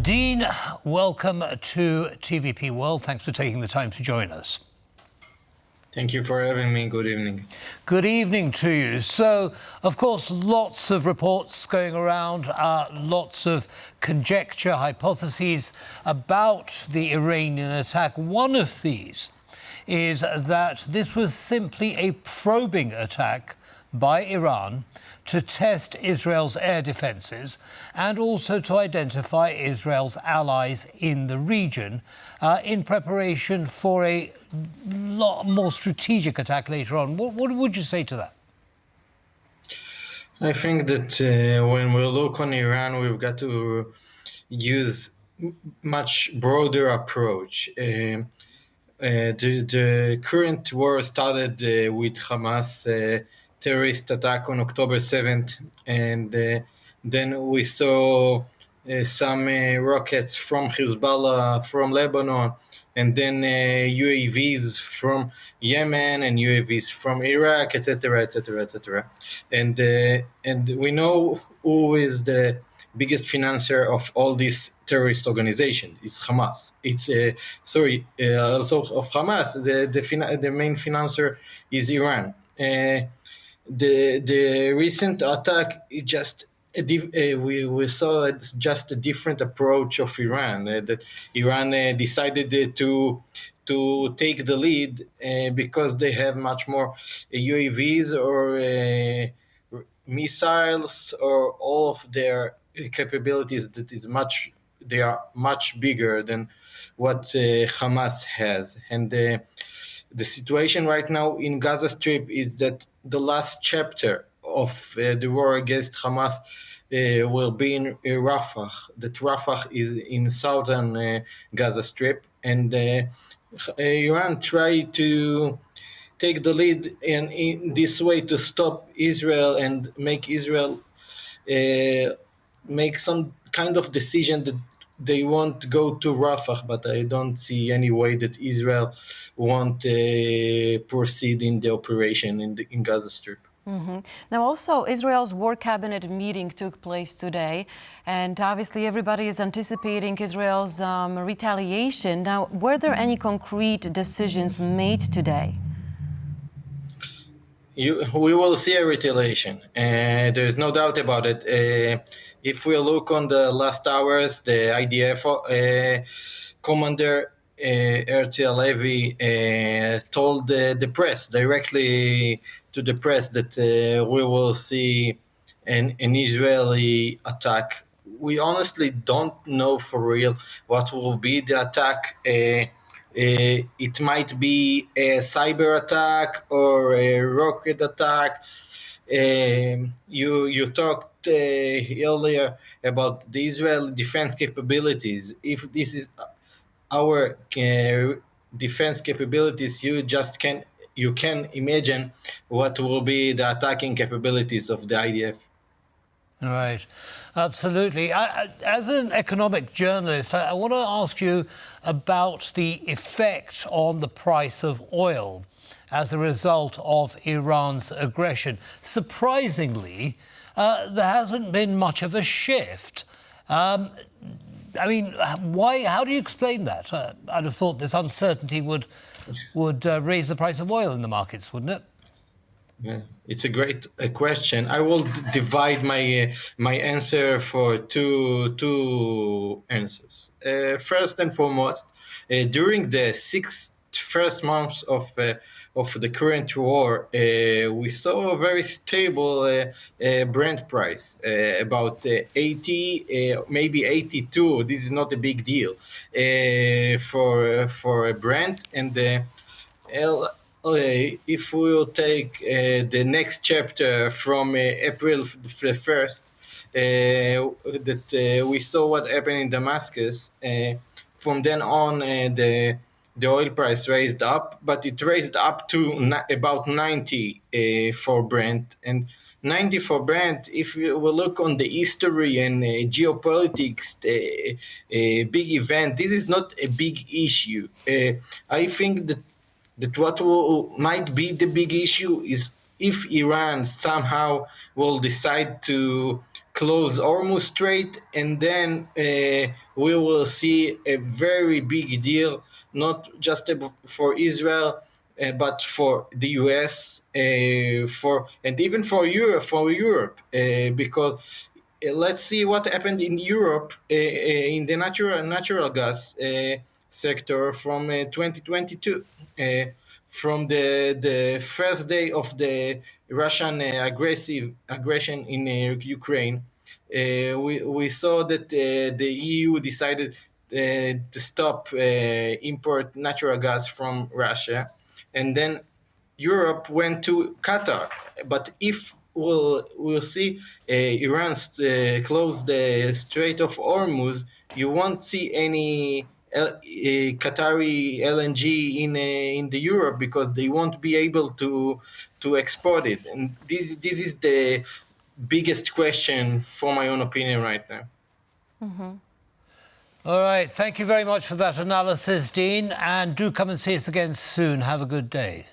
Dean, welcome to TVP World. Thanks for taking the time to join us. Thank you for having me. Good evening. Good evening to you. So, of course, lots of reports going around, lots of conjecture, hypotheses about the Iranian attack. One of these is that this was simply a probing attack by Iran to test Israel's air defences and also to identify Israel's allies in the region in preparation for a lot more strategic attack later on. What would you say to that? I think that when we look on Iran, we've got to use much broader approach. The current war started with Hamas terrorist attack on October 7th, and then we saw some rockets from Hezbollah, from Lebanon, and then UAVs from Yemen and UAVs from Iraq, etc., etc., etc. And we know who is the biggest financer of all these terrorist organizations. It's Hamas. It's also of Hamas. The main financer is Iran. The recent attack, we saw it's just a different approach of Iran. That Iran decided to take the lead because they have much more UAVs or missiles or all of their capabilities they are much bigger than what Hamas has. And the situation right now in Gaza Strip is that the last chapter of the war against Hamas will be in Rafah. That Rafah is in southern Gaza Strip, and Iran tried to take the lead in this way to stop Israel and make Israel make some kind of decision that they won't go to Rafah, but I don't see any way that Israel won't proceed in the operation in Gaza Strip. Mm-hmm. Now, also, Israel's war cabinet meeting took place today, and obviously everybody is anticipating Israel's retaliation. Now, were there any concrete decisions made today? We will see a retaliation. There's no doubt about it. If we look on the last hours, the IDF commander Erti Halevi told the press, directly to the press, that we will see an Israeli attack. We honestly don't know for real what will be the attack. It might be a cyber attack or a rocket attack. You talked earlier about the Israeli defense capabilities. If this is our defense capabilities, you can imagine what will be the attacking capabilities of the IDF. Right, absolutely. As an economic journalist, I want to ask you about the effect on the price of oil as a result of Iran's aggression. Surprisingly, there hasn't been much of a shift. I mean, why? How do you explain that? I'd have thought this uncertainty would raise the price of oil in the markets, wouldn't it? Yeah, it's a great question. I will divide my answer for two answers. First and foremost, during the first months of the current war, we saw a very stable Brent price, about 80, maybe 82. This is not a big deal for a Brent, and if we will take the next chapter from April 1st, that we saw what happened in Damascus. From then on, the oil price raised up, but it raised up to about 90 for Brent. And 90 for Brent, if we look on the history and geopolitics, a big event, this is not a big issue. I think that what might be the big issue is if Iran somehow will decide to close Hormuz Strait, and then we will see a very big deal, not just for Israel, but for the U.S., and even for Europe, because let's see what happened in Europe in the natural gas sector from 2022. From the first day of the Russian aggression in Ukraine, we saw that the EU decided to stop import natural gas from Russia, and then Europe went to Qatar. But if we'll see Iran close the Strait of Hormuz, you won't see any Qatari LNG in the Europe, because they won't be able to export it. And this is the biggest question, for my own opinion, right now. All right, thank you very much for that analysis, Dean, and do come and see us again soon. Have a good day.